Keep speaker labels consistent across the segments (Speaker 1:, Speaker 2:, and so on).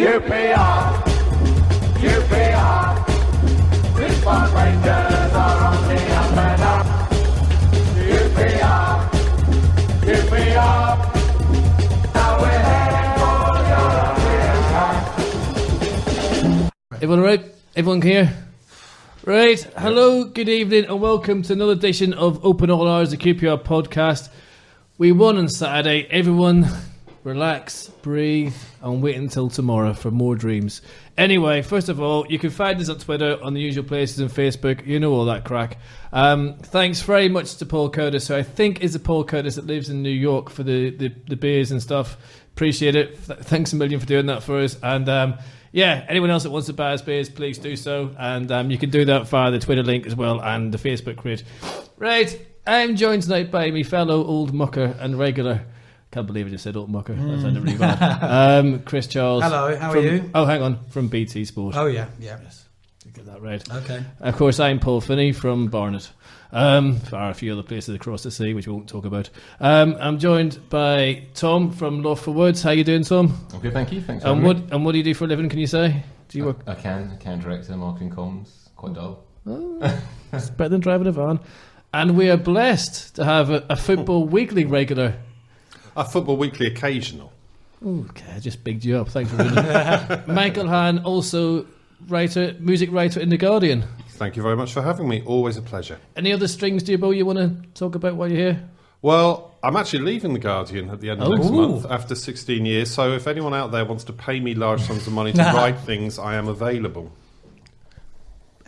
Speaker 1: UPR, UPR, these Park Rangers are on the up and up. UPR, UPR, now we're heading for European Cup.
Speaker 2: Everyone right? Everyone here? Right. Hello, good evening, and welcome to another edition of Open All Hours, the QPR podcast. We won on Saturday. Everyone, relax, breathe, and wait until tomorrow for more dreams. Anyway, first of all, you can find us on Twitter, on the usual places, and Facebook. You know all that crack. Thanks very much to Paul Curtis, who I think is the Paul Curtis that lives in New York, for the beers and stuff. Appreciate it. Thanks a million for doing that for us. And yeah, anyone else that wants to buy us beers, please do so. And you can do that via the Twitter link as well and the Facebook grid. Right, I'm joined tonight by my fellow old mucker and regular. Can't believe I just said old mucker. That sounded really bad. Chris Charles.
Speaker 3: Hello, how are you?
Speaker 2: Oh, hang on. From BT Sport.
Speaker 3: Oh, yeah.
Speaker 2: Yes, get that right.
Speaker 3: Okay.
Speaker 2: Of course, I'm Paul Finney from Barnet. There are a few other places across the sea, which we won't talk about. I'm joined by Tom from LoftforWords. How you doing, Tom?
Speaker 4: Okay, thank you. Thanks.
Speaker 2: And what do you do for a living, can you say? Do you work?
Speaker 4: I can director, marketing comms. Quite dull.
Speaker 2: Oh, it's better than driving a van. And we are blessed to have a Football Weekly regular.
Speaker 5: A Football Weekly occasional.
Speaker 2: Ooh, okay, I just bigged you up. Thanks for reading. Michael Hann, also music writer in The Guardian.
Speaker 5: Thank you very much for having me. Always a pleasure.
Speaker 2: Any other strings to your bow you want to talk about while you're here?
Speaker 5: Well, I'm actually leaving The Guardian at the end of next month after 16 years. So if anyone out there wants to pay me large sums of money to write things, I am available.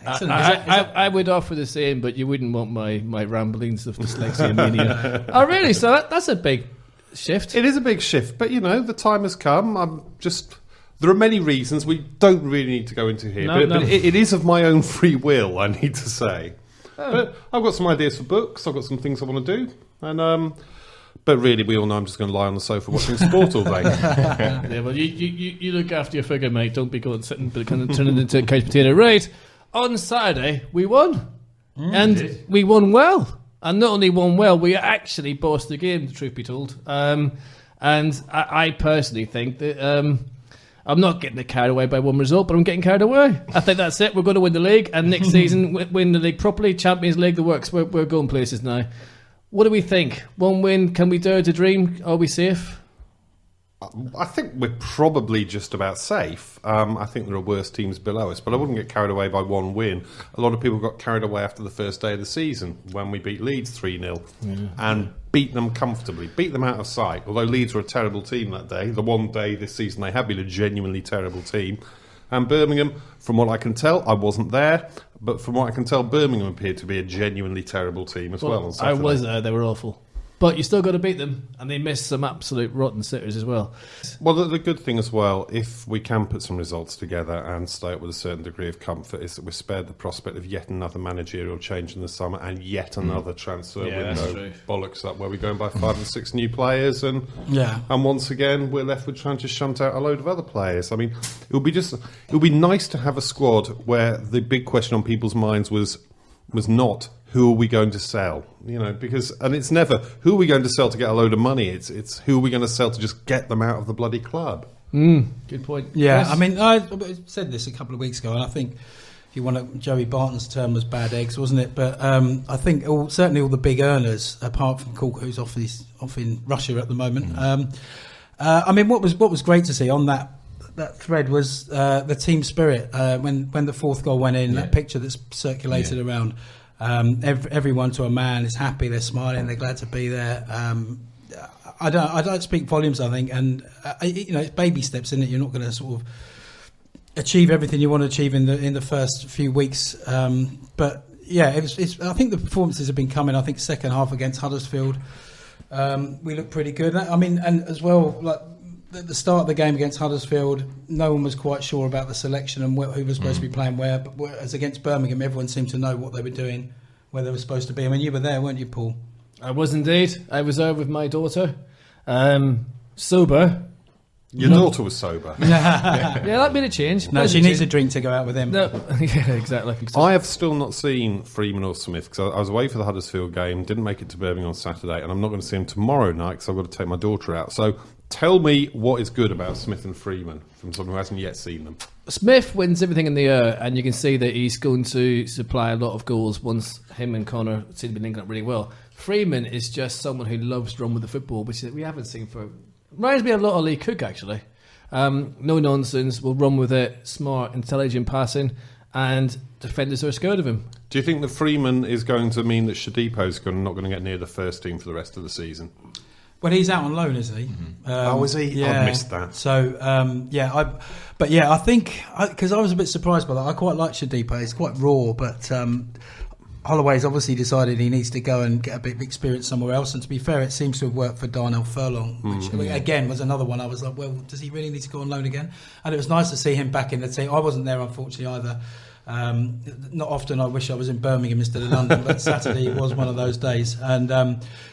Speaker 2: I would offer the same, but you wouldn't want my ramblings of dyslexia mania. Oh, really? So that's a big shift.
Speaker 5: It is a big shift, but the time has come. There are many reasons we don't really need to go into here, but it is of my own free will, I need to say. Oh. But I've got some ideas for books. I've got some things I want to do, and but really, we all know I'm just going to lie on the sofa watching sport all day.
Speaker 2: Yeah, well, you look after your figure, mate. Don't be going sitting, but kind of turning into a couch potato. Right, on Saturday we won, and we won well. And not only won well, we actually bossed the game, the truth be told. And I personally think that I'm not getting carried away by one result, but I'm getting carried away. I think that's it. We're going to win the league, and next season win the league properly. Champions League, the works. We're going places now. What do we think? One win? Can we dare to dream? Are we safe?
Speaker 5: I think we're probably just about safe. I think there are worse teams below us, but I wouldn't get carried away by one win. A lot of people got carried away after the first day of the season when we beat Leeds 3-0 and beat them comfortably, beat them out of sight. Although Leeds were a terrible team that day, the one day this season they have been a genuinely terrible team. And Birmingham, from what I can tell, I wasn't there, but from what I can tell, Birmingham appeared to be a genuinely terrible team as well on Saturday.
Speaker 2: I was there, they were awful. But you still got to beat them, and they missed some absolute rotten sitters as well.
Speaker 5: Well, the good thing as well, if we can put some results together and stay up with a certain degree of comfort, is that we're spared the prospect of yet another managerial change in the summer and yet another transfer window. Bollocks up, where we're going by 5 and 6 new players, and once again we're left with trying to shunt out a load of other players. I mean, it would be nice to have a squad where the big question on people's minds was not who are we going to sell, because it's never who are we going to sell to get a load of money. It's who are we going to sell to just get them out of the bloody club.
Speaker 2: Good point.
Speaker 3: Yeah,
Speaker 2: Chris?
Speaker 3: I mean, I said this a couple of weeks ago, and I think if you want to, Joey Barton's term was bad eggs, wasn't it? But I think certainly all the big earners, apart from Cork, who's off in Russia at the moment. I mean, what was great to see on that thread was the team spirit when the fourth goal went in. That picture that's circulated around. Everyone to a man is happy, they're smiling, they're glad to be there. I don't speak volumes, I think, and it's baby steps, isn't it? You're not going to sort of achieve everything you want to achieve in the first few weeks, but yeah, I think the performances have been coming. I think second half against Huddersfield, we look pretty good. I mean, and as well, like at the start of the game against Huddersfield, no one was quite sure about the selection and who was supposed to be playing where. But as against Birmingham, everyone seemed to know what they were doing, where they were supposed to be. I mean, you were there, weren't you, Paul?
Speaker 2: I was indeed. I was there with my daughter, sober.
Speaker 5: Your daughter was sober.
Speaker 2: Yeah, that made a change.
Speaker 3: No, she needs a drink to go out with him.
Speaker 2: No, yeah, exactly.
Speaker 5: I have still not seen Freeman or Smith because I was away for the Huddersfield game, didn't make it to Birmingham on Saturday, and I'm not going to see him tomorrow night because I've got to take my daughter out. So Tell me what is good about Smith and Freeman from someone who hasn't yet seen them.
Speaker 2: Smith wins everything in the air, and you can see that he's going to supply a lot of goals once him and Conor seem to be linking up really well. Freeman is just someone who loves to run with the football, which we haven't seen for... Reminds me a lot of Lee Cook, actually. No nonsense, will run with it, smart, intelligent passing, and defenders are scared of him.
Speaker 5: Do you think that Freeman is going to mean that Shadipo's not going to get near the first team for the rest of the season?
Speaker 3: Well, he's out on loan, isn't he?
Speaker 5: Oh, is he?
Speaker 3: Yeah.
Speaker 5: I've missed that.
Speaker 3: So, I think, because I was a bit surprised by that. I quite like Shadipo. He's quite raw, but Holloway's obviously decided he needs to go and get a bit of experience somewhere else. And to be fair, it seems to have worked for Darnell Furlong, which again was another one. I was like, well, does he really need to go on loan again? And it was nice to see him back in the team. I wasn't there, unfortunately, either. Not often. I wish I was in Birmingham instead of London, but Saturday was one of those days. And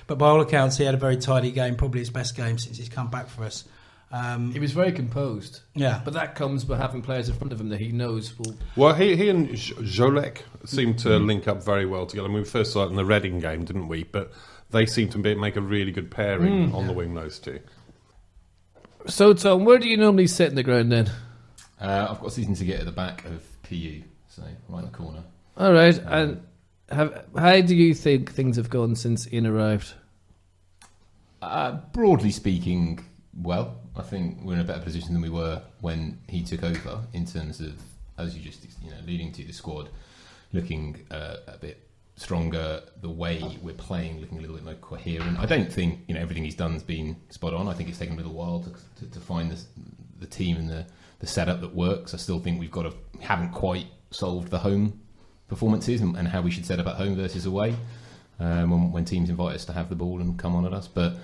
Speaker 3: but by all accounts, he had a very tidy game, probably his best game since he's come back for us.
Speaker 2: He was very composed.
Speaker 3: Yeah,
Speaker 2: but that comes by having players in front of him that he knows will.
Speaker 5: Well, he and Jolek seem to link up very well together. I mean, we first saw it in the Reading game, didn't we? But they seem to make a really good pairing on the wing, those two.
Speaker 2: So, Tom, where do you normally sit in the ground then?
Speaker 4: I've got a season ticket at the back of PU. So right in the corner.
Speaker 2: All right, and how do you think things have gone since Ian arrived?
Speaker 4: Broadly speaking, well, I think we're in a better position than we were when he took over in terms of, as you just leading to the squad, looking a bit stronger. The way we're playing, looking a little bit more coherent. I don't think everything he's done has been spot on. I think it's taken a little while to find the team and the setup that works. I still think haven't quite solved the home performances and how we should set up at home versus away when teams invite us to have the ball and come on at us. But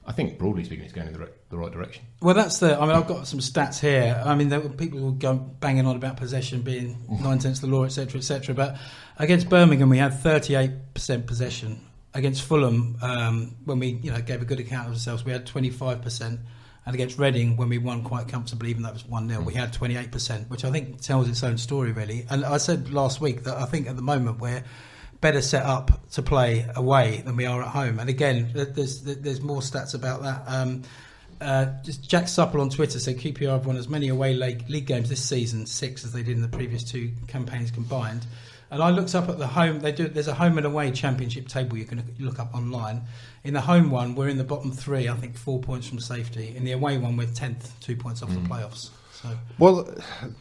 Speaker 4: I think broadly speaking, it's going in the right direction.
Speaker 3: Well, I've got some stats here. I mean, people will go banging on about possession being 9/10 the law, etc., etc. But against Birmingham, we had 38% possession. Against Fulham, when we gave a good account of ourselves, we had 25%. And against Reading, when we won quite comfortably, even though it was 1-0, we had 28%, which I think tells its own story, really. And I said last week that I think at the moment we're better set up to play away than we are at home. And again, there's more stats about that. Just Jack Supple on Twitter said QPR have won as many away league games this season, 6 as they did in the previous 2 campaigns combined. And I looked up at the home. There's a home and away championship table you can look up online. In the home one, we're in the bottom 3. I think 4 points from safety. In the away one, we're 10th, 2 points off the playoffs. So,
Speaker 5: well,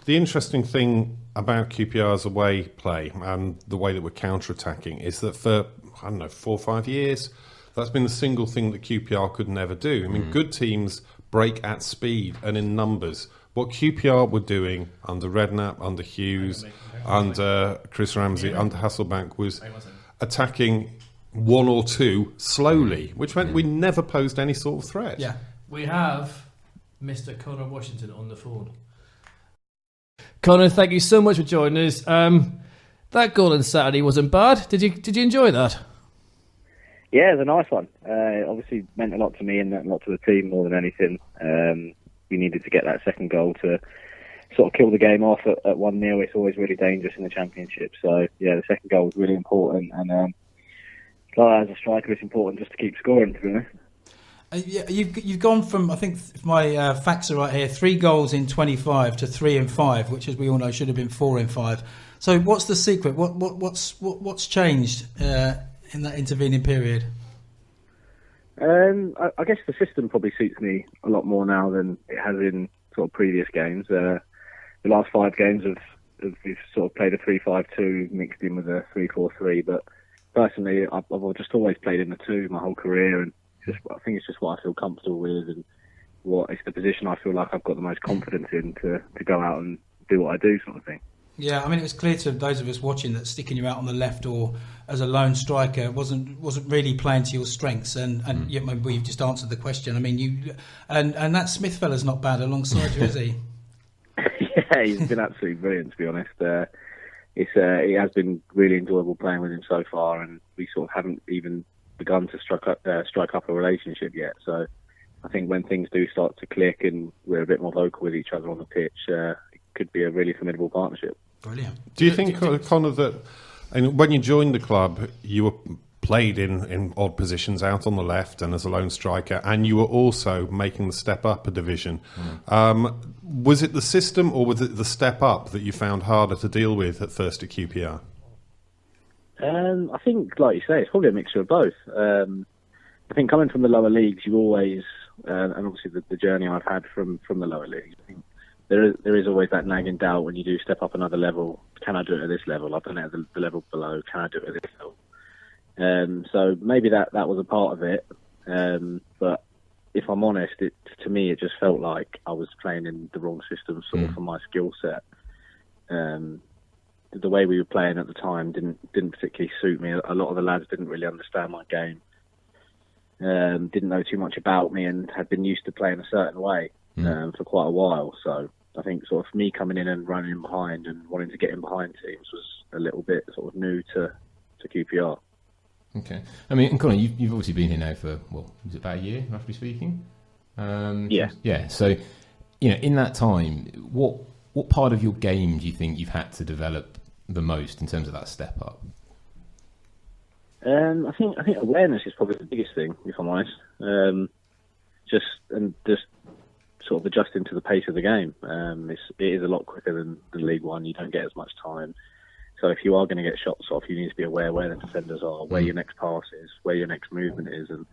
Speaker 5: the interesting thing about QPR's away play and the way that we're counter-attacking is that for 4 or 5 years, that's been the single thing that QPR could never do. I mean, good teams break at speed and in numbers. What QPR were doing under Redknapp, under Hughes, under Chris Ramsey, under Hasselbank was attacking 1 or 2 slowly, which meant we never posed any sort of threat.
Speaker 3: yeah.
Speaker 2: We have Mr. Conor Washington on the phone. Conor, thank you so much for joining us. That goal on Saturday wasn't bad. Did you enjoy that?
Speaker 6: Yeah, it was a nice one. Obviously meant a lot to me and a lot to the team more than anything. We needed to get that second goal to sort of kill the game off at 1-0. It's always really dangerous in the Championship. So, yeah, the second goal was really important. And as a striker, it's important just to keep scoring, to be honest.
Speaker 3: You've gone from, I think if my facts are right here, 3 goals in 25 to 3 in 5, which as we all know should have been 4 in 5. So what's the secret? What's changed in that intervening period?
Speaker 6: I guess the system probably suits me a lot more now than it has in sort of previous games. The last 5 games we've sort of played a 3-5-2 mixed in with a 3-4-3. But personally, I've just always played in the 2 my whole career, and I think it's just what I feel comfortable with, and what it's the position I feel like I've got the most confidence in to go out and do what I do, sort of thing.
Speaker 3: Yeah, I mean, it was clear to those of us watching that sticking you out on the left or as a lone striker wasn't really playing to your strengths. And yet, maybe you've just answered the question. I mean, you and that Smith fella's not bad alongside you, is he?
Speaker 6: Yeah, he's been absolutely brilliant, to be honest. It has been really enjoyable playing with him so far, and we sort of haven't even begun to strike up a relationship yet. So I think when things do start to click and we're a bit more vocal with each other on the pitch, it could be a really formidable partnership.
Speaker 3: Brilliant.
Speaker 5: Do you think, Conor, that when you joined the club, you were played in odd positions out on the left and as a lone striker, and you were also making the step up a division. Was it the system or was it the step up that you found harder to deal with at first at QPR?
Speaker 6: I think, like you say, it's probably a mixture of both. I think coming from the lower leagues, you always, and obviously the journey I've had from the lower leagues, I think there is always that nagging doubt when you do step up another level. Can I do it at this level? I've done it at the level below. Can I do it at this level? So maybe that was a part of it. But if I'm honest, to me it just felt like I was playing in the wrong system, sort of for my skill set. The way we were playing at the time didn't particularly suit me. A lot of the lads didn't really understand my game, didn't know too much about me, and had been used to playing a certain way for quite a while. So I think sort of me coming in and running in behind and wanting to get in behind teams was a little bit sort of new to QPR.
Speaker 4: Okay. I mean, and Conor, you've obviously been here now for, well, is it about a year, roughly speaking?
Speaker 6: Yeah.
Speaker 4: Yeah. So, in that time, what part of your game do you think you've had to develop the most in terms of that step up?
Speaker 6: I think awareness is probably the biggest thing, if I'm honest. Just sort of adjusting to the pace of the game. It is a lot quicker than League One. You don't get as much time. So if you are going to get shots off, you need to be aware where the defenders are, where your next pass is, where your next movement is, and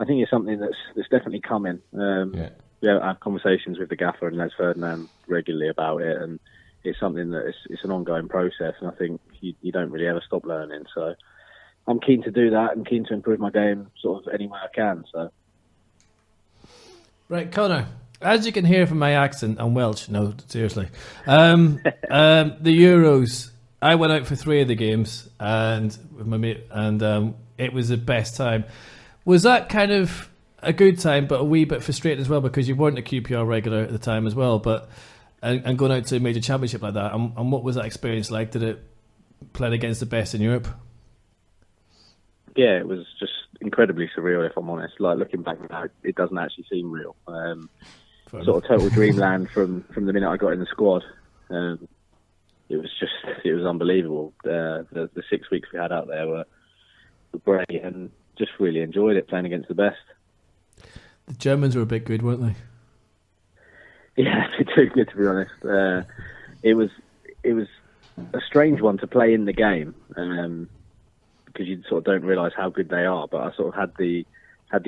Speaker 6: I think it's something that's definitely coming. I have conversations with the gaffer and Les Ferdinand regularly about it, and it's something that it's an ongoing process, and I think you don't really ever stop learning. So I'm keen to do that and keen to improve my game sort of any way I can. So.
Speaker 2: Right, Conor, as you can hear from my accent, I'm Welsh. No, seriously. The Euros, I went out for 3 of the games and with my mate, and it was the best time. Was that kind of a good time, but a wee bit frustrating as well because you weren't a QPR regular at the time as well, but and going out to a major championship like that? And what was that experience like? Did it play against the best in Europe?
Speaker 6: Yeah, it was just incredibly surreal, if I'm honest. Like, looking back now, it doesn't actually seem real. Sort of total dreamland from the minute I got in the squad. It was unbelievable. The 6 weeks we had out there were great, and just really enjoyed it, playing against the best.
Speaker 2: The Germans were a bit good, weren't they?
Speaker 6: Yeah, too good, to be honest. It was a strange one to play in the game, because you sort of don't realise how good they are. But I sort of had the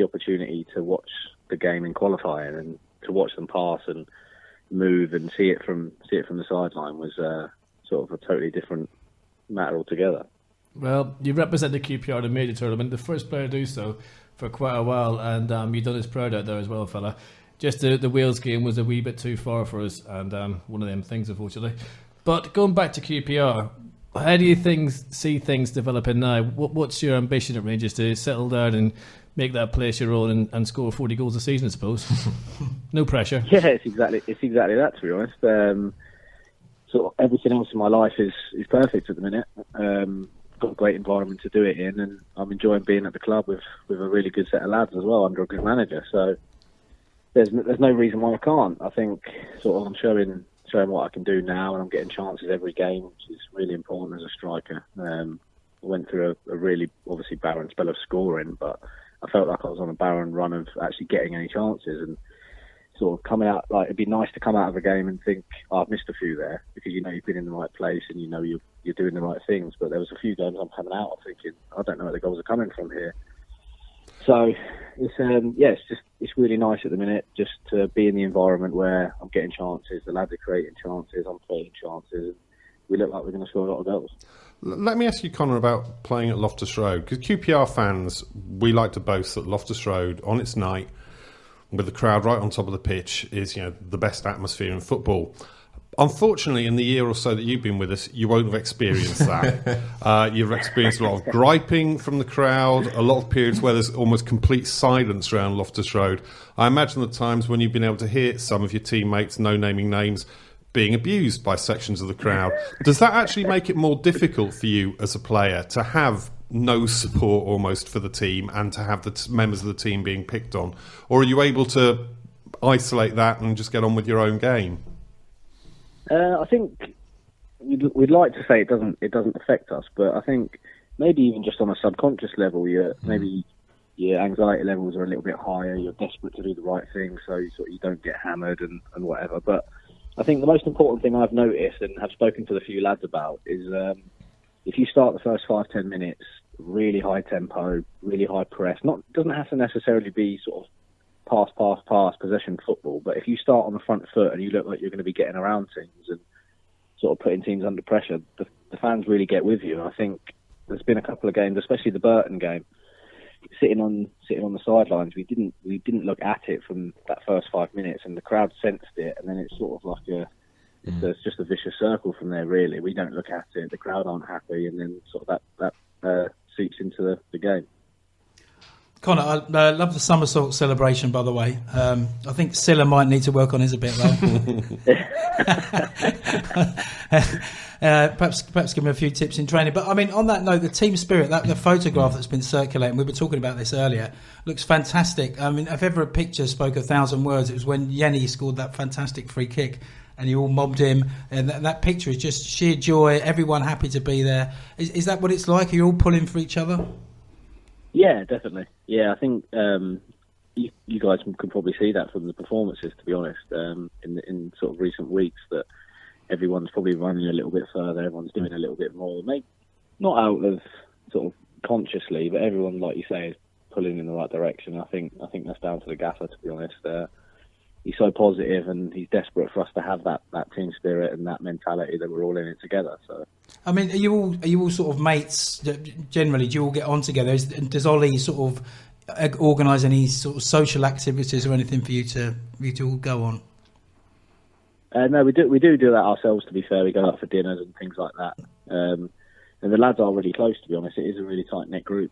Speaker 6: opportunity to watch the game in qualifying and to watch them pass and move and see it from the sideline was sort of a totally different matter altogether.
Speaker 2: Well, you represent the QPR in a major tournament, the first player to do so for quite a while, and you've done us proud out there as well, fella. Just the Wales game was a wee bit too far for us, and one of them things, unfortunately. But going back to QPR, how do you see things developing now? What's your ambition at Rangers? To settle down and make that place your own and score 40 goals a season, I suppose? No pressure.
Speaker 6: Yeah, it's exactly that, to be honest. Sort of everything else in my life is perfect at the minute. Got a great environment to do it in, and I'm enjoying being at the club with a really good set of lads as well, under a good manager. So there's no reason why I can't. I think sort of I'm showing what I can do now, and I'm getting chances every game, which is really important as a striker. I went through a really obviously barren spell of scoring, but I felt like I was on a barren run of actually getting any chances, and sort of coming out, like, it'd be nice to come out of a game and think, oh, I've missed a few there, because you've been in the right place and you're doing the right things. But there was a few games I'm coming out thinking, I don't know where the goals are coming from here. So it's really nice at the minute just to be in the environment where I'm getting chances, the lads are creating chances, I'm creating chances, and we look like we're going to score a lot of goals.
Speaker 5: Let me ask you, Conor, about playing at Loftus Road, because QPR fans, we like to boast that Loftus Road on its night, with the crowd right on top of the pitch, is the best atmosphere in football. Unfortunately, in the year or so that you've been with us, you won't have experienced that. You've experienced a lot of griping from the crowd, a lot of periods where there's almost complete silence around Loftus Road. I imagine the times when you've been able to hear some of your teammates, no naming names, being abused by sections of the crowd. Does that actually make it more difficult for you as a player to have no support almost for the team and to have the members of the team being picked on? Or are you able to isolate that and just get on with your own game?
Speaker 6: I think we'd like to say it doesn't affect us, but I think maybe even just on a subconscious level, maybe your anxiety levels are a little bit higher. You're desperate to do the right thing, so you don't get hammered and whatever. But I think the most important thing I've noticed and have spoken to the few lads about is if you start the first 5-10 minutes really high tempo, really high press. Doesn't have to necessarily be sort of pass possession football, but if you start on the front foot and you look like you're going to be getting around teams and sort of putting teams under pressure, the fans really get with you. And I think there's been a couple of games, especially the Burton game, sitting on the sidelines. We didn't look at it from that first 5 minutes, and the crowd sensed it, and then it's sort of like it's just a vicious circle from there. Really, we don't look at it. The crowd aren't happy, and then sort of that seeps into the game.
Speaker 3: Conor, I love the somersault celebration, by the way. I think Silla might need to work on his a bit, though. Perhaps give him a few tips in training. But, I mean, on that note, the team spirit, the photograph that's been circulating, we were talking about this earlier, looks fantastic. I mean, if ever a picture spoke 1,000 words, it was when Yenny scored that fantastic free kick and you all mobbed him. And that picture is just sheer joy, everyone happy to be there. Is that what it's like? Are you all pulling for each other?
Speaker 6: Yeah, definitely. Yeah, I think you guys could probably see that from the performances, to be honest, in sort of recent weeks, that everyone's probably running a little bit further, everyone's doing a little bit more. Maybe not out of sort of consciously, but everyone, like you say, is pulling in the right direction. I think that's down to the gaffer, to be honest. He's so positive and he's desperate for us to have that team spirit and that mentality that we're all in it together. So, I
Speaker 3: mean, are you all sort of mates generally? Do you all get on together? Does Ollie sort of organise any sort of social activities or anything for you to all go on?
Speaker 6: No, we do that ourselves. To be fair, we go out for dinners and things like that. And the lads are really close. To be honest, it is a really tight knit group.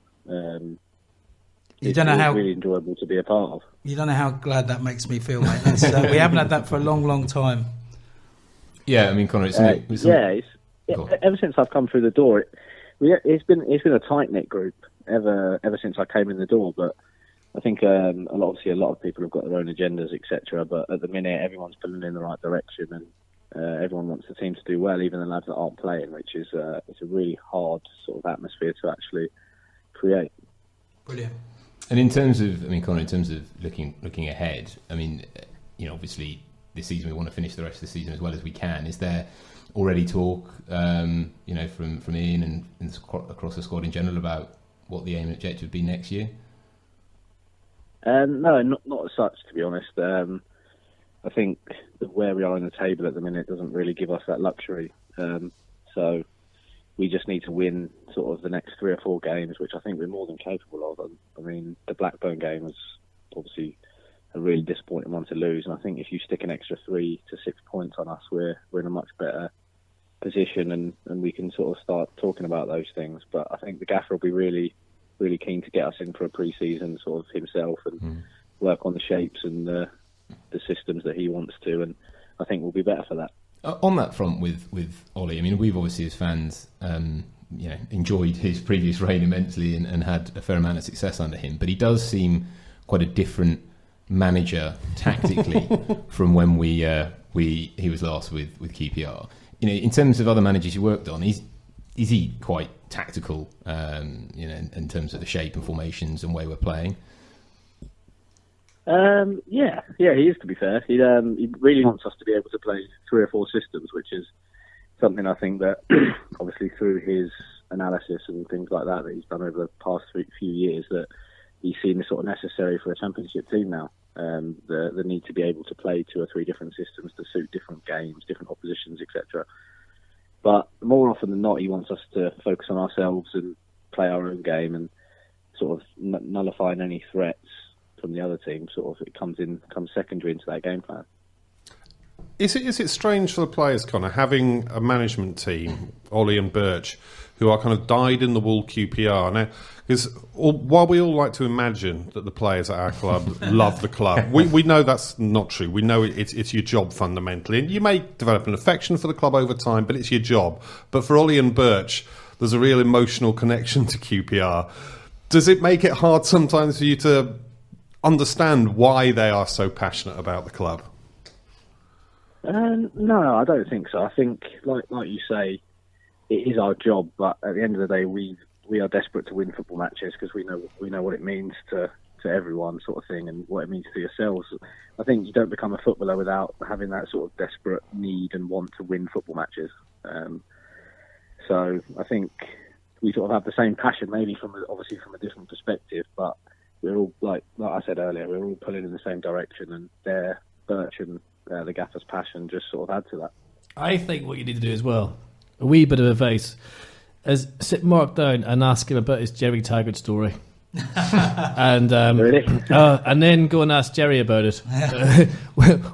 Speaker 6: It's really enjoyable to be a part of.
Speaker 3: You don't know how glad that makes me feel, mate. We haven't had that for a long, long time.
Speaker 4: Yeah, I mean, Conor,
Speaker 6: ever since I've come through the door, it's been a tight knit group ever since I came in the door. But I think obviously a lot of people have got their own agendas, etc. But at the minute, everyone's pulling in the right direction, and everyone wants the team to do well, even the lads that aren't playing, which is it's a really hard sort of atmosphere to actually create.
Speaker 3: Brilliant.
Speaker 4: And in terms of, I mean, Conor, in terms of looking ahead, I mean, obviously this season we want to finish the rest of the season as well as we can. Is there already talk, from Ian and across the squad in general about what the aim and objective would be next year?
Speaker 6: No, not as such, to be honest. I think where we are in the table at the minute doesn't really give us that luxury. So we just need to win sort of the next 3 or 4 games, which I think we're more than capable of. I mean, the Blackburn game was obviously a really disappointing one to lose, and I think if you stick an extra 3 to 6 points on us, we're in a much better position, and we can sort of start talking about those things. But I think the gaffer will be really, really keen to get us in for a pre-season sort of himself and work on the shapes and the systems that he wants to, and I think we'll be better for that.
Speaker 4: On that front with Ollie, I mean, we've obviously as fans enjoyed his previous reign immensely and had a fair amount of success under him, but he does seem quite a different manager tactically from when he was last with QPR. In terms of other managers you worked on, is he quite tactical, in terms of the shape and formations and way we're playing?
Speaker 6: Yeah, he is, to be fair. He really wants us to be able to play 3 or 4 systems, which is something I think that obviously through his analysis and things like that he's done over the past few years, that he's seen this sort of necessary for a championship team now. The need to be able to play 2 or 3 different systems to suit different games, different oppositions, etc. But more often than not, he wants us to focus on ourselves and play our own game and sort of nullifying any threats from the other team. Sort of, it comes secondary into that game plan.
Speaker 5: Is it strange for the players, Conor, having a management team, Ollie and Birch, who are kind of dyed-in-the-wool QPR now? Because while we all like to imagine that the players at our club love the club, we know that's not true. We know it's your job fundamentally, and you may develop an affection for the club over time, but it's your job. But for Ollie and Birch, there's a real emotional connection to QPR. Does it make it hard sometimes for you to understand why they are so passionate about the club?
Speaker 6: No, I don't think so. I think, like you say, it is our job, but at the end of the day, we've we are desperate to win football matches because we know what it means to everyone, sort of thing, and what it means to yourselves. I think you don't become a footballer without having that sort of desperate need and want to win football matches. So I think we sort of have the same passion, maybe obviously from a different perspective, but we're all, like I said earlier, we're all pulling in the same direction, and Birch and the gaffer's passion just sort of add to that.
Speaker 2: I think what you need to do as well, a wee bit of advice, is sit Mark down and ask him about his Jerry Taggart story. And
Speaker 6: Really?
Speaker 2: and then go and ask Jerry about it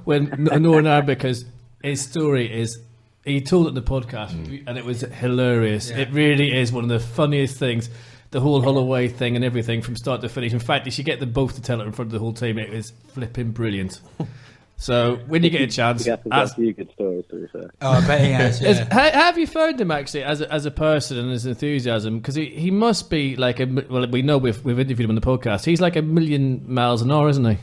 Speaker 2: when Northern Ireland, because his story is, he told it in the podcast and it was hilarious. It really is one of the funniest things, the whole Holloway thing and everything from start to finish. In fact, you should get them both to tell it in front of the whole team. It is flipping brilliant. So when you get a chance,
Speaker 6: That's a few good stories, to be fair.
Speaker 3: Oh, I bet he has. Yeah.
Speaker 2: How have you found him actually as a person and his enthusiasm? Because he must be like we know we've interviewed him on the podcast. He's like a million miles an hour, isn't he?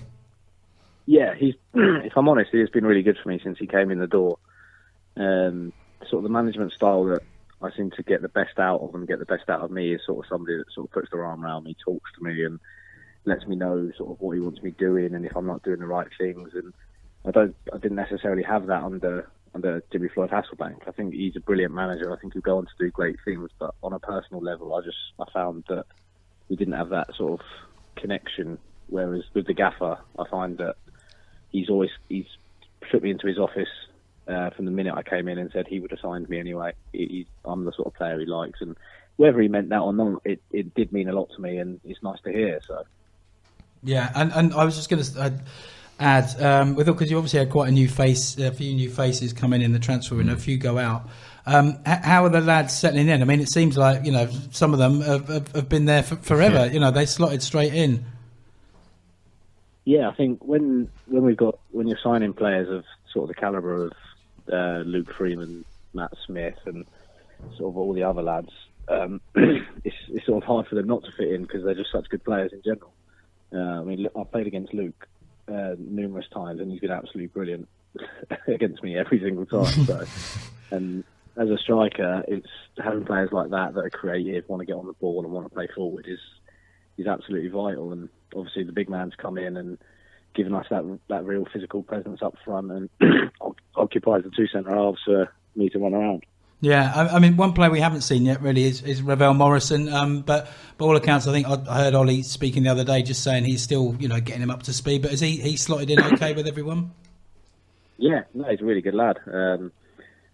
Speaker 6: Yeah, he's. If I'm honest, he has been really good for me since he came in the door. Sort of the management style that I seem to get the best out of and get the best out of me is sort of somebody that sort of puts their arm around me, talks to me, and lets me know sort of what he wants me doing and if I'm not doing the right things. And I didn't necessarily have that under Jimmy Floyd Hasselbank. I think he's a brilliant manager. I think he'll go on to do great things, but on a personal level, I found that we didn't have that sort of connection. Whereas with the gaffer, I find that he's put me into his office from the minute I came in and said he would have signed me anyway. I'm the sort of player he likes, and whether he meant that or not, it did mean a lot to me, and it's nice to hear. So
Speaker 3: Yeah, and I was just going to add, because you obviously had quite a few new faces coming in the transfer window, a few go out. How are the lads settling in? I mean, it seems like, some of them have been there forever.
Speaker 4: Yeah.
Speaker 3: They slotted straight in.
Speaker 6: yeah, I think when you're signing players of sort of the calibre of Luke Freeman, Matt Smith, and sort of all the other lads, it's sort of hard for them not to fit in because they're just such good players in general. I mean, I played against Luke numerous times, and he's been absolutely brilliant against me every single time. So, and as a striker, it's having players like that are creative, want to get on the ball and want to play forward is absolutely vital. And obviously, the big man's come in and given us that real physical presence up front and occupies the two centre halves for me to run around.
Speaker 3: Yeah, I mean, one player we haven't seen yet really is Ravel Morrison. But by all accounts, I think I heard Ollie speaking the other day, just saying he's still, getting him up to speed. But is he slotted in okay with everyone?
Speaker 6: Yeah, no, he's a really good lad.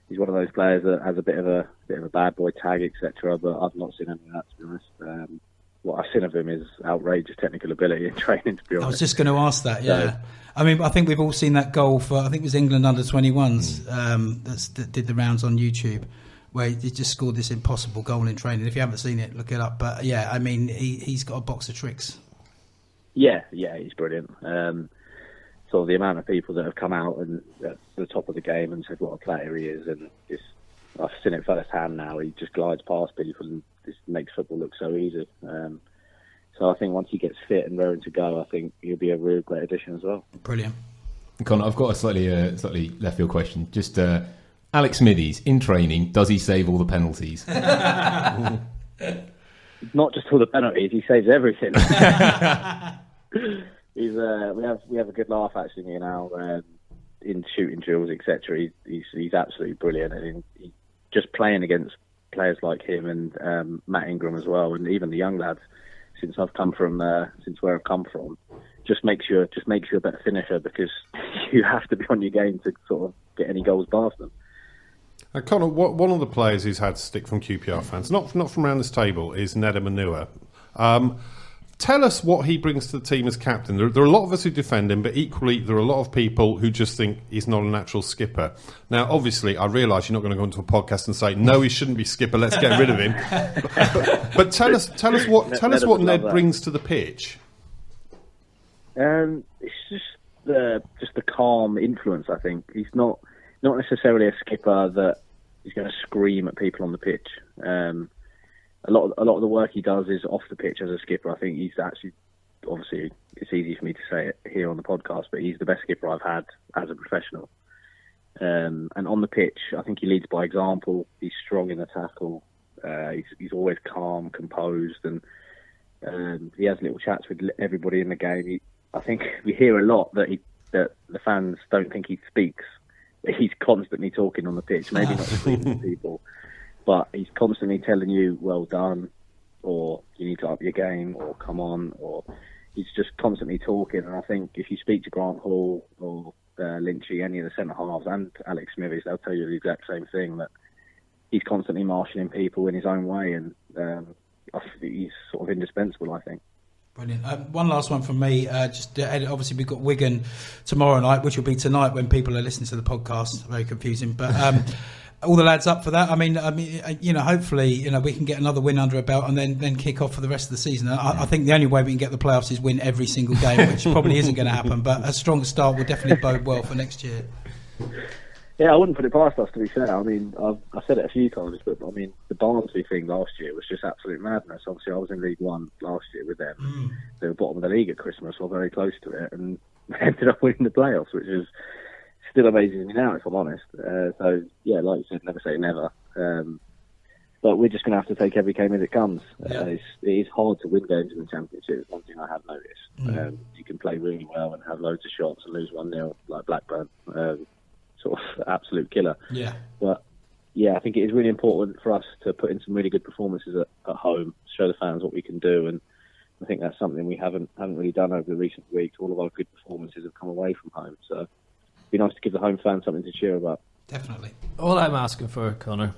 Speaker 6: He's one of those players that has a bit of a bad boy tag, etc. But I've not seen any of that, to be honest. What I've seen of him is outrageous technical ability and training, to be honest.
Speaker 3: I was just going to ask that. Yeah, so, I mean, I think we've all seen that goal for, I think it was England under-21s that did the rounds on YouTube, where he just scored this impossible goal in training. If you haven't seen it, look it up. But yeah, I mean, he's got a box of tricks. Yeah,
Speaker 6: he's brilliant. Sort of the amount of people that have come out and at the top of the game and said what a player he is, and I've seen it firsthand now. He just glides past people and just makes football look so easy. So I think once he gets fit and raring to go, I think he'll be a real great addition as well.
Speaker 3: Brilliant.
Speaker 4: Conor, I've got a slightly left field question. Just Alex Smithies, in training, does he save all the penalties?
Speaker 6: Not just all the penalties, he saves everything. We have a good laugh actually, me and Al, in shooting drills, etc. He's absolutely brilliant, and he just playing against players like him and Matt Ingram as well, and even the young lads. Since where I've come from, just makes you a better finisher because you have to be on your game to sort of get any goals past them.
Speaker 5: Conor, one of the players who's had stick from QPR fans, not from around this table, is Neda Manua. Tell us what he brings to the team as captain. There are a lot of us who defend him, but equally there are a lot of people who just think he's not a natural skipper. Now, obviously, I realise you're not going to go into a podcast and say, no, he shouldn't be skipper, let's get rid of him. But tell us what Ned brings to the pitch.
Speaker 6: It's just the calm influence, I think. He's not necessarily a skipper that is going to scream at people on the pitch. A lot of the work he does is off the pitch as a skipper. I think he's actually, obviously, it's easy for me to say it here on the podcast, but he's the best skipper I've had as a professional. And on the pitch, I think he leads by example. He's strong in the tackle. He's always calm, composed, and he has little chats with everybody in the game. I think we hear a lot that the fans don't think he speaks. He's constantly talking on the pitch, maybe not speaking to people, but he's constantly telling you, well done, or you need to up your game, or come on, or he's just constantly talking. And I think if you speak to Grant Hall or Lynchy, any of the centre-halves, and Alex Smithies, they'll tell you the exact same thing, that he's constantly marshalling people in his own way, and he's sort of indispensable, I think.
Speaker 3: Brilliant. One last one from me. Obviously, we've got Wigan tomorrow night, which will be tonight when people are listening to the podcast. Very confusing, but all the lads up for that. I mean, hopefully, we can get another win under a belt and then kick off for the rest of the season. I think the only way we can get the playoffs is win every single game, which probably isn't going to happen. But a strong start will definitely bode well for next year.
Speaker 6: Yeah, I wouldn't put it past us, to be fair. I mean, I've said it a few times, but I mean, the Barnsley thing last year was just absolute madness. Obviously, I was in League One last year with them. They were bottom of the league at Christmas, or very close to it, and they ended up winning the playoffs, which is still amazing me now, if I'm honest. So, yeah, like you said, never say never. But we're just going to have to take every game as it comes.
Speaker 3: Yeah.
Speaker 6: It is hard to win games in the Championship. One thing I have noticed. You can play really well and have loads of shots and lose 1-0, like Blackburn. Sort of absolute killer.
Speaker 3: Yeah.
Speaker 6: But yeah, I think it is really important for us to put in some really good performances at home, show the fans what we can do, and I think that's something we haven't really done over the recent weeks. All of our good performances have come away from home, so it'd be nice to give the home fans something to cheer about.
Speaker 3: Definitely.
Speaker 2: All I'm asking for, Conor,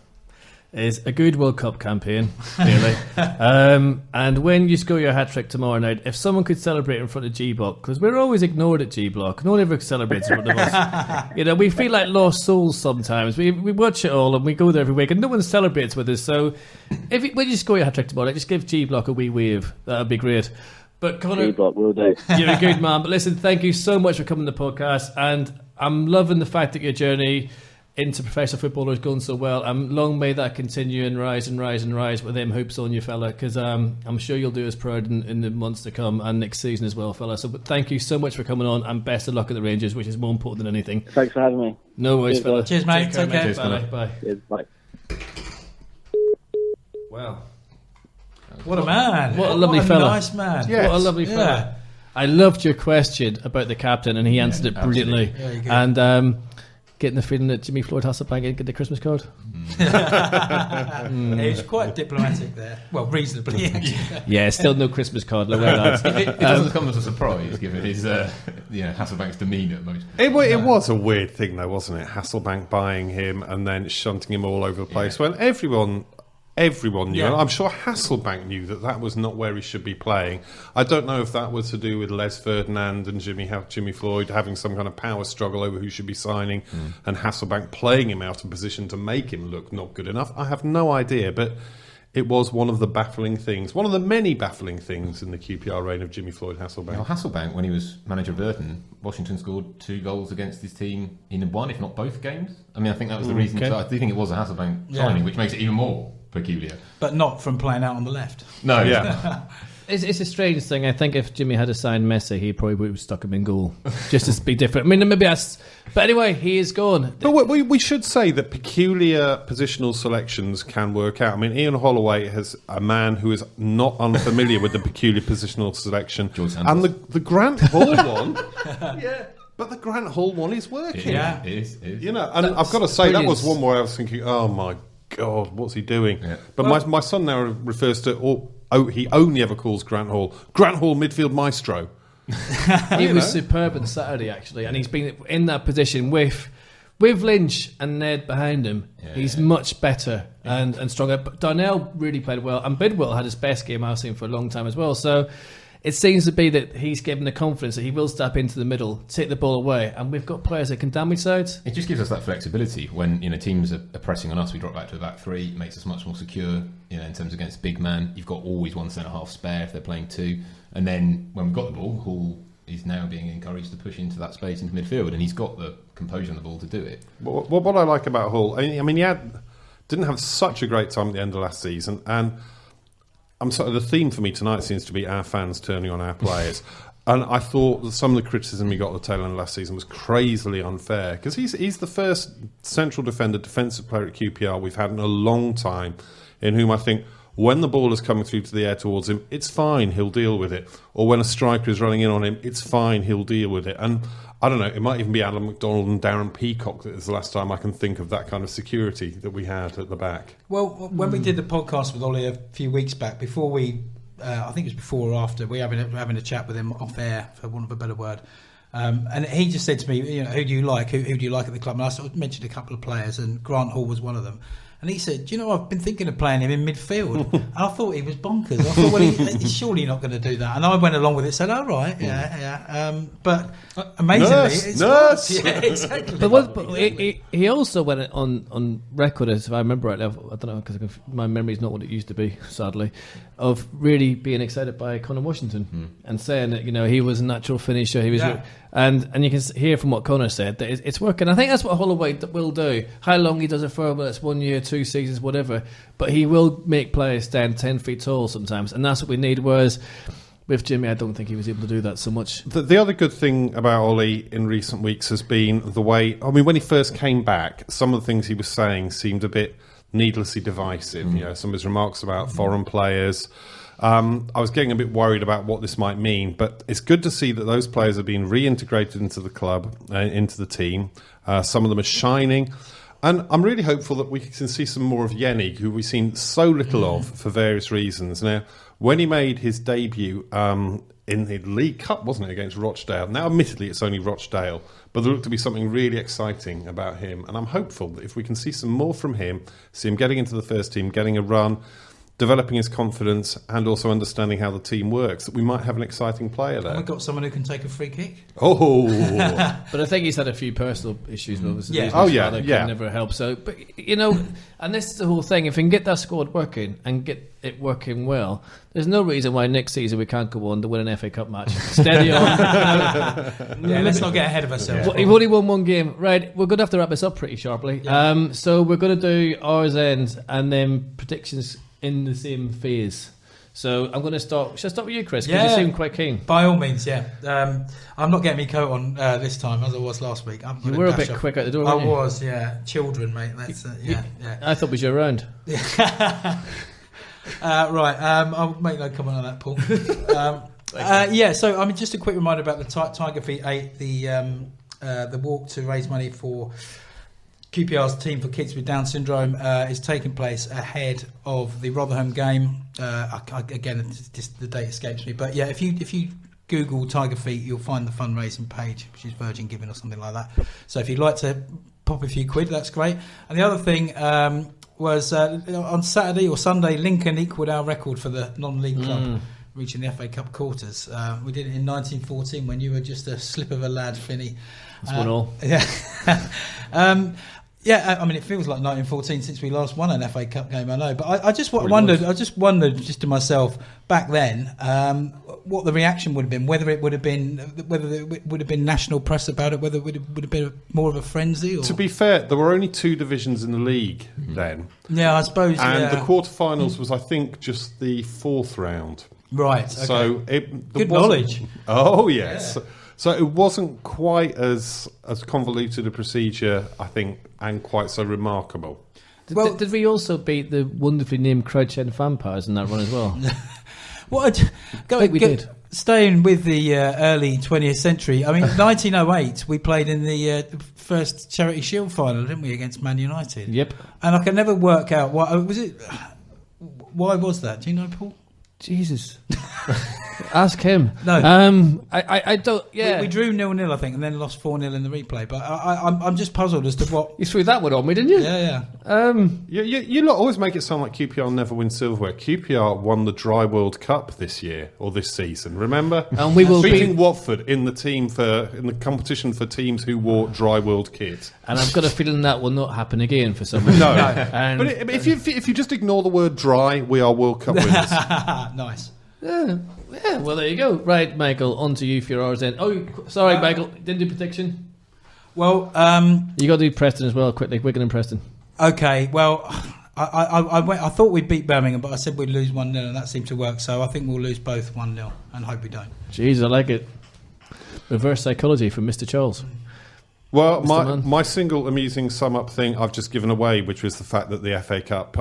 Speaker 2: is a good World Cup campaign, really. And when you score your hat-trick tomorrow night, if someone could celebrate in front of G-Block, because we're always ignored at G-Block. No one ever celebrates in front of us. We feel like lost souls sometimes. We watch it all and we go there every week and no one celebrates with us. So when you score your hat-trick tomorrow night, just give G-Block a wee wave. That would be great. But Conor,
Speaker 6: G-Block will do.
Speaker 2: You're a good man. But listen, thank you so much for coming to the podcast, and I'm loving the fact that your journey into professional football is going so well. Long may that continue and rise and rise and rise with them hopes on you, fella, because I'm sure you'll do us proud in the months to come and next season as well, fella. So thank you so much for coming on, and best of luck at the Rangers, which is more important than anything.
Speaker 6: Thanks for having me.
Speaker 2: No worries, fella.
Speaker 3: Cheers, mate. Take care.
Speaker 4: Cheers,
Speaker 2: Bye. Bye.
Speaker 6: Cheers, bye.
Speaker 2: Wow.
Speaker 3: What a man.
Speaker 2: What a lovely
Speaker 3: what a
Speaker 2: fella.
Speaker 3: Nice man.
Speaker 5: Yes.
Speaker 2: What a lovely fella.
Speaker 3: Yeah.
Speaker 2: I loved your question about the captain, and he answered it brilliantly.
Speaker 3: Very good.
Speaker 2: And getting the feeling that Jimmy Floyd Hasselbank didn't get the Christmas card.
Speaker 3: He was quite diplomatic there. Well, reasonably.
Speaker 2: Yeah, still no Christmas card. Look where that's.
Speaker 4: It doesn't come as a surprise, given his Hasselbank's demeanour.
Speaker 5: It was a weird thing, though, wasn't it? Hasselbank buying him and then shunting him all over the place when everyone knew.
Speaker 3: Yeah.
Speaker 5: And I'm sure Hasselbank knew that was not where he should be playing. I don't know if that was to do with Les Ferdinand and Jimmy Floyd having some kind of power struggle over who should be signing, and Hasselbank playing him out of position to make him look not good enough. I have no idea, but it was one of the baffling things, one of the many baffling things in the QPR reign of Jimmy Floyd Hasselbank.
Speaker 4: Well, Hasselbank, when he was manager of Burton, Washington scored 2 goals against his team in one, if not both games. I mean, I think that was the reason.
Speaker 2: Okay.
Speaker 4: So I do think it was a Hasselbank signing, which makes it even more peculiar.
Speaker 3: But not from playing out on the left.
Speaker 4: No,
Speaker 5: Yeah.
Speaker 2: It's a strange thing. I think if Jimmy had signed Messi, he probably would have stuck him in goal, just to be different. I mean, maybe that's. But anyway, he is gone.
Speaker 5: But we should say that peculiar positional selections can work out. I mean, Ian Holloway has a man who is not unfamiliar with the peculiar positional selection.
Speaker 4: George Santos.
Speaker 5: And the Grant Hall one, but the Grant Hall one is working.
Speaker 3: Yeah.
Speaker 4: It is.
Speaker 5: You know, and
Speaker 2: That's
Speaker 5: I've got to say, that was
Speaker 2: brilliant.
Speaker 5: one where I was thinking, oh my God, what's he doing?
Speaker 4: Yeah.
Speaker 5: But my son now refers to, he only ever calls Grant Hall midfield maestro.
Speaker 2: He was superb on Saturday, actually, and he's been in that position with Lynch and Ned behind him.
Speaker 4: Yeah.
Speaker 2: He's much better and stronger. But Darnell really played well, and Bidwell had his best game I've seen for a long time as well. So it seems to be that he's given the confidence that he will step into the middle, take the ball away, and we've got players that can damage sides.
Speaker 4: It just gives us that flexibility when teams are pressing on us. We drop back to a back 3, makes us much more secure. In terms against big man, you've got always one centre half spare if they're playing 2. And then when we've got the ball, Hall is now being encouraged to push into that space into midfield, and he's got the composure on the ball to do it.
Speaker 5: What I like about Hall, I mean, didn't have such a great time at the end of last season, and the theme for me tonight seems to be our fans turning on our players. And I thought that some of the criticism he got at the tail end of last season was crazily unfair, because he's the first central defender, defensive player at QPR we've had in a long time in whom I think when the ball is coming through to the air towards him, it's fine, he'll deal with it. Or when a striker is running in on him, it's fine, he'll deal with it. And I don't know, it might even be Alan McDonald and Darren Peacock that is the last time I can think of that kind of security that we had at the back.
Speaker 3: Well, when we did the podcast with Ollie a few weeks back, before we, I think it was before or after, we were having a chat with him off air, for want of a better word. And he just said to me, you know, who do you like? Who do you like at the club? And I sort of mentioned a couple of players, and Grant Hall was one of them. And he said, do you know, I've been thinking of playing him in midfield. And I thought he was bonkers. I thought, well, he's surely not going to do that. And I went along with it, said, oh, right, yeah. But amazingly,
Speaker 5: nurse.
Speaker 3: Yeah, exactly.
Speaker 2: But he also went on record, as if I remember right now, I don't know, because my memory is not what it used to be, sadly, of really being excited by Conor Washington and saying that, you know, he was a natural finisher. He was, and you can hear from what Conor said that it's working. I think that's what Holloway will do. How long he does it for, whether it's 1 year, 2 seasons, whatever, but he will make players stand 10 feet tall sometimes, and that's what we need. Whereas with Jimmy, I don't think he was able to do that so much.
Speaker 5: The other good thing about Ollie in recent weeks has been the way, I mean, when he first came back, some of the things he was saying seemed a bit needlessly divisive. You know, some of his remarks about foreign players. I was getting a bit worried about what this might mean, but it's good to see that those players are being reintegrated into the club, into the team. Some of them are shining. And I'm really hopeful that we can see some more of Yenny, who we've seen so little of for various reasons. Now, when he made his debut in the League Cup, wasn't it, against Rochdale? Now, admittedly, it's only Rochdale, but there looked to be something really exciting about him. And I'm hopeful that if we can see some more from him, see him getting into the first team, getting a run, developing his confidence, and also understanding how the team works, that we might have an exciting player there.
Speaker 3: We've got someone who can take a free kick.
Speaker 5: Oh!
Speaker 2: But I think he's had a few personal issues.
Speaker 3: Yeah.
Speaker 2: Can never help. So, but you know, and this is the whole thing. If we can get that squad working and get it working well, there's no reason why next season we can't go on to win an FA Cup match. Steady on.
Speaker 3: Yeah, let's not get ahead of ourselves.
Speaker 2: We've only won one game. Right, we're going to have to wrap this up pretty sharply.
Speaker 3: Yeah.
Speaker 2: So we're going to do ours ends and then predictions in the same phase. So I'm going to start. Should I start with you, Chris? Because you seem quite keen.
Speaker 3: By all means, yeah. I'm not getting my coat on this time as I was last week.
Speaker 2: You were a bit quick out the door, weren't you?
Speaker 3: I was, yeah. Children, mate. That's yeah.
Speaker 2: I thought we were around.
Speaker 3: Right. I'll make no comment on that, Paul. Yeah. So I mean, just a quick reminder about the Tiger Feet 8, the walk to raise money for QPR's team for kids with Down syndrome is taking place ahead of the Rotherham game. Again, just the date escapes me, but yeah, if you Google Tiger Feet, you'll find the fundraising page, which is Virgin Giving or something like that. So if you'd like to pop a few quid, that's great. And the other thing was on Saturday or Sunday, Lincoln equalled our record for the non-league club, reaching the FA Cup quarters. We did it in 1914 when you were just a slip of a lad, Finney.
Speaker 2: That's 1-1.
Speaker 3: Yeah. Yeah, I mean, it feels like 1914 since we last won an FA Cup game. I know, but I just wondered. I just wondered, just to myself, back then, what the reaction would have been. Whether it would have been national press about it. Whether it would have been more of a frenzy. Or...
Speaker 5: To be fair, there were only 2 divisions in the league then.
Speaker 3: Yeah, I suppose.
Speaker 5: And the quarterfinals was, I think, just the 4th round.
Speaker 3: Right. Okay.
Speaker 5: So
Speaker 3: good knowledge.
Speaker 5: Oh yes.
Speaker 3: Yeah.
Speaker 5: So it wasn't quite as convoluted a procedure, I think, and quite so remarkable.
Speaker 2: Did we also beat the wonderfully named Crouch End Vampires in that run as well?
Speaker 3: I think we did. Staying with the early 20th century, I mean, 1908, we played in the first Charity Shield final, didn't we, against Man United?
Speaker 2: Yep.
Speaker 3: And I can never work out why was that? Do you know, Paul?
Speaker 2: Jesus. Ask him.
Speaker 3: No.
Speaker 2: I don't. Yeah.
Speaker 3: We drew 0-0, I think, and then lost 4-0 in the replay. But I'm just puzzled as to what.
Speaker 2: You threw that one on me, didn't you?
Speaker 3: Yeah.
Speaker 5: You lot always make it sound like QPR never win silverware. QPR won the Dry World Cup this year or this season. Remember?
Speaker 2: And we will
Speaker 5: beating Watford in the competition for teams who wore Dry World kit.
Speaker 2: And I've got a feeling that will not happen again for some reason.
Speaker 5: No. But if you just ignore the word dry, we are World Cup winners.
Speaker 3: Nice.
Speaker 2: Yeah, well, there you go. Right, Michael, on to you for your hours then. Oh, sorry, Michael, didn't do prediction.
Speaker 3: Well,
Speaker 2: you got to do Preston as well, quickly. Wigan and Preston.
Speaker 3: Okay, well, I thought we'd beat Birmingham, but I said we'd lose 1-0, and that seemed to work. So I think we'll lose both 1-0, and hope we don't.
Speaker 2: Jeez, I like it. Reverse psychology from Mr. Charles.
Speaker 5: Well, my single amusing sum-up thing I've just given away, which was the fact that the FA Cup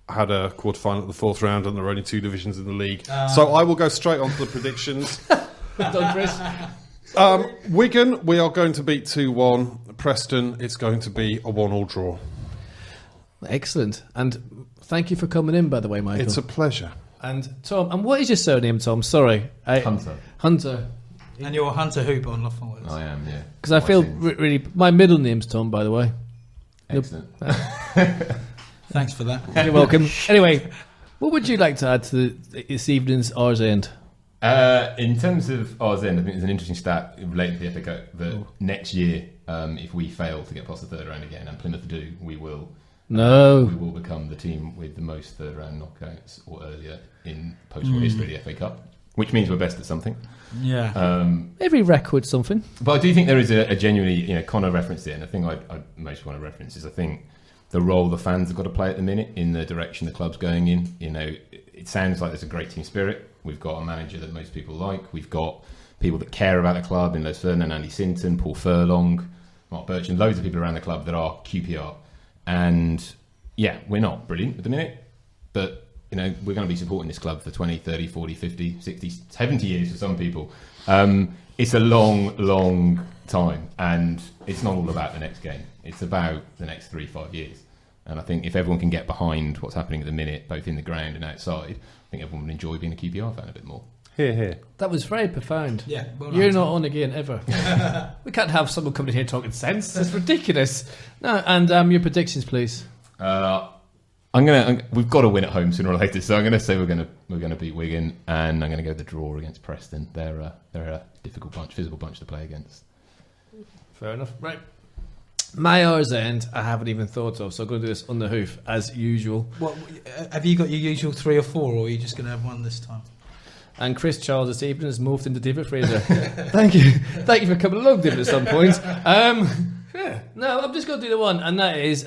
Speaker 5: had a quarter-final at the fourth round, and there are only 2 divisions in the league. So I will go straight on to the predictions.
Speaker 2: Done, Chris.
Speaker 5: Wigan, we are going to beat 2-1. Preston, it's going to be a 1-1 draw.
Speaker 2: Excellent. And thank you for coming in, by the way, Michael.
Speaker 5: It's a pleasure.
Speaker 2: And Tom, and what is your surname, Tom? Sorry. Hunter.
Speaker 3: And you're Hunter Hooper on LoftforWords.
Speaker 4: I am, yeah.
Speaker 2: Because I feel really... My middle name's Tom, by the way.
Speaker 4: Excellent.
Speaker 3: Thanks for that.
Speaker 2: You're welcome. Anyway, what would you like to add to this evening's Ours End?
Speaker 4: In terms of Ours End, I think there's an interesting stat related to the FA Cup that next year, if we fail to get past the third round again, and Plymouth do, we will become the team with the most third round knockouts or earlier in post-war history of the FA Cup, which means we're best at something.
Speaker 3: Yeah.
Speaker 2: Every record's something.
Speaker 4: But I do think there is a genuinely, Conor referenced it, and the thing I most want to reference is I think the role the fans have got to play at the minute in the direction the club's going in. It sounds like there's a great team spirit. We've got a manager that most people like. We've got people that care about the club in Les Ferdinand, Andy Sinton, Paul Furlong, Mark Birch, and loads of people around the club that are QPR. And yeah, we're not brilliant at the minute, but we're going to be supporting this club for 20, 30, 40, 50, 60, 70 years for some people. It's a long, long time, and it's not all about the next game. It's about the next 3-5 years. And I think if everyone can get behind what's happening at the minute, both in the ground and outside, I think everyone would enjoy being a QPR fan a bit more.
Speaker 5: Hear, hear.
Speaker 2: That was very profound.
Speaker 3: Yeah. Well
Speaker 2: You're not on again, ever. We can't have someone coming in here talking sense. That's ridiculous. No, and your predictions, please.
Speaker 4: We've got to win at home sooner or later, so I'm going to say we're going to beat Wigan, and I'm going to go the draw against Preston. They're a difficult bunch, physical bunch to play against.
Speaker 2: Fair enough. Right. My Ours End, I haven't even thought of, so I'm going to do this on the hoof as usual.
Speaker 3: What have you got? Your usual 3 or 4, or are you just going to have one this time?
Speaker 2: And Chris Charles this evening has morphed into David Fraser. Thank you for coming along, David. At some point. No, I'm just going to do the one, and that is.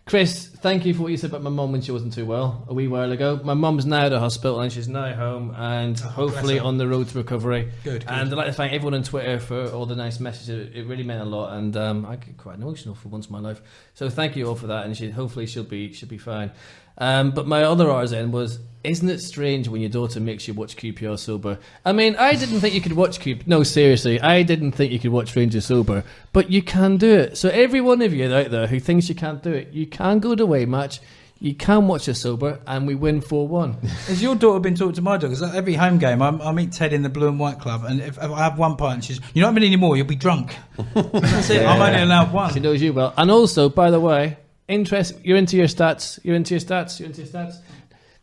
Speaker 2: Chris, thank you for what you said about my mum when she wasn't too well a wee while ago. My mum's now at the hospital and she's now home and hopefully on the road to recovery.
Speaker 3: Good.
Speaker 2: And I'd like to thank everyone on Twitter for all the nice messages. It really meant a lot, and I get quite emotional for once in my life. So thank you all for that, and hopefully she'll be fine. But my other Ours End was, isn't it strange when your daughter makes you watch QPR sober? I mean, I didn't think you could watch QPR. No, seriously, I didn't think you could watch Rangers sober, but you can do it. So every one of you out there who thinks you can't do it, you can go to away match, you can watch us sober, and we win 4-1.
Speaker 3: Has your daughter been talking to my daughter? Because every home game, I meet Ted in the Blue and White Club, and if I have one pint, she's, you're not having any more, you'll be drunk. That's it, I'm only allowed one.
Speaker 2: She knows you well. And also, by the way, you're into your stats.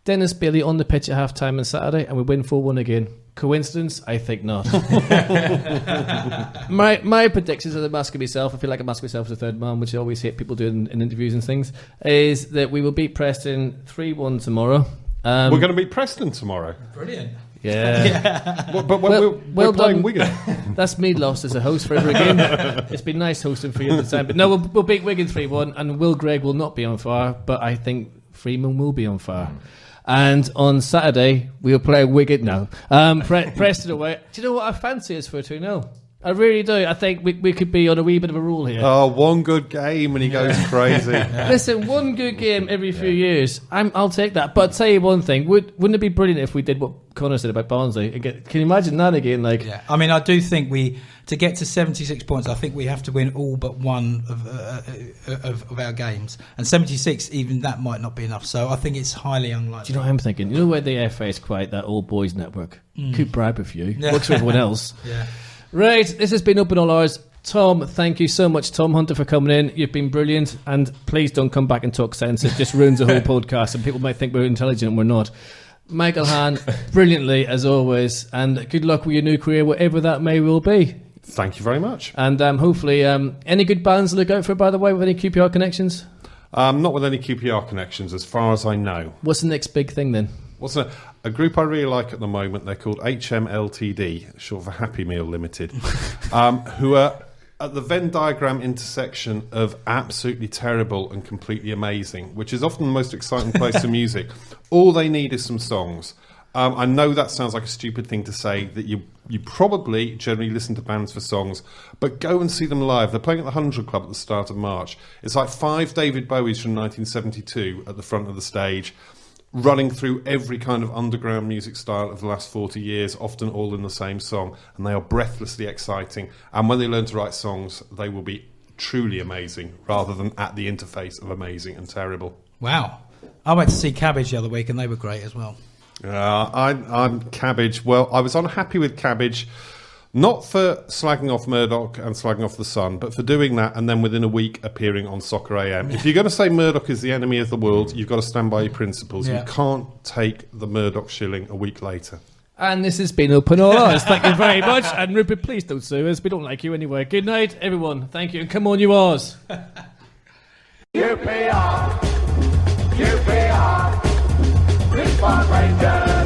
Speaker 2: Dennis Bailey on the pitch at half-time on Saturday, and we win 4-1 again. Coincidence? I think not. my predictions, as I'm asking myself, I feel like I'm asking myself as a third man, which I always hate people doing in interviews and things, is that we will beat Preston 3-1 tomorrow.
Speaker 5: We're going to beat Preston tomorrow.
Speaker 3: Brilliant.
Speaker 2: Yeah.
Speaker 5: But we're playing Wigan.
Speaker 2: That's me lost as a host forever again. It's been nice hosting for you at the time. But no, we'll beat Wigan 3-1, and Will Gregg will not be on fire, but I think Freeman will be on fire. And on Saturday, we'll play Wigan now. Preston away. Do you know what I fancy us for 2-0? I really do. I think we could be on a wee bit of a rule here.
Speaker 5: Oh, one good game and he goes crazy.
Speaker 2: Listen, one good game every few years. I'll take that. But I'll tell you one thing. Wouldn't it be brilliant if we did what Conor said about Barnsley? Can you imagine that again?
Speaker 3: Yeah. I mean, I do think to get to 76 points, I think we have to win all but one of our games. And 76, even that might not be enough. So I think it's highly unlikely.
Speaker 2: Do you know what I'm thinking? You know where the FA is quite that old boys network? Could bribe a few. Works for everyone else.
Speaker 3: Yeah.
Speaker 2: Right, this has been Open All Hours. Tom, thank you so much, Tom Hunter, for coming in. You've been brilliant, and please don't come back and talk sense. It just ruins the whole podcast, and people might think we're intelligent and we're not. Michael Hann, brilliantly, as always, and good luck with your new career, whatever that may will be.
Speaker 5: Thank you very much.
Speaker 2: And hopefully, any good bands to look out for, by the way, with any QPR connections?
Speaker 5: Not with any QPR connections, as far as I know.
Speaker 2: What's the next big thing, then?
Speaker 5: What's a group I really like at the moment? They're called HMLTD, short for Happy Meal Limited, who are at the Venn diagram intersection of absolutely terrible and completely amazing, which is often the most exciting place for music. All they need is some songs. I know that sounds like a stupid thing to say, that you probably generally listen to bands for songs, but go and see them live. They're playing at the 100 Club at the start of March. It's like 5 David Bowies from 1972 at the front of the stage, running through every kind of underground music style of the last 40 years, often all in the same song, and they are breathlessly exciting. And when they learn to write songs, they will be truly amazing, rather than at the interface of amazing and terrible.
Speaker 3: Wow. I went to see Cabbage the other week, and they were great as well.
Speaker 5: I'm Cabbage. Well, I was unhappy with Cabbage, not for slagging off Murdoch and slagging off the Sun, but for doing that and then within a week appearing on Soccer AM. If you're going to say Murdoch is the enemy of the world, you've got to stand by your principles.
Speaker 3: Yeah.
Speaker 5: You can't take the Murdoch shilling a week later.
Speaker 2: And this has been Open All Eyes. Thank you very much. And Rupert, please don't sue us. We don't like you anyway. Good night, everyone. Thank you. And come on, you Oz.
Speaker 1: UPR, UPR, Response Rangers.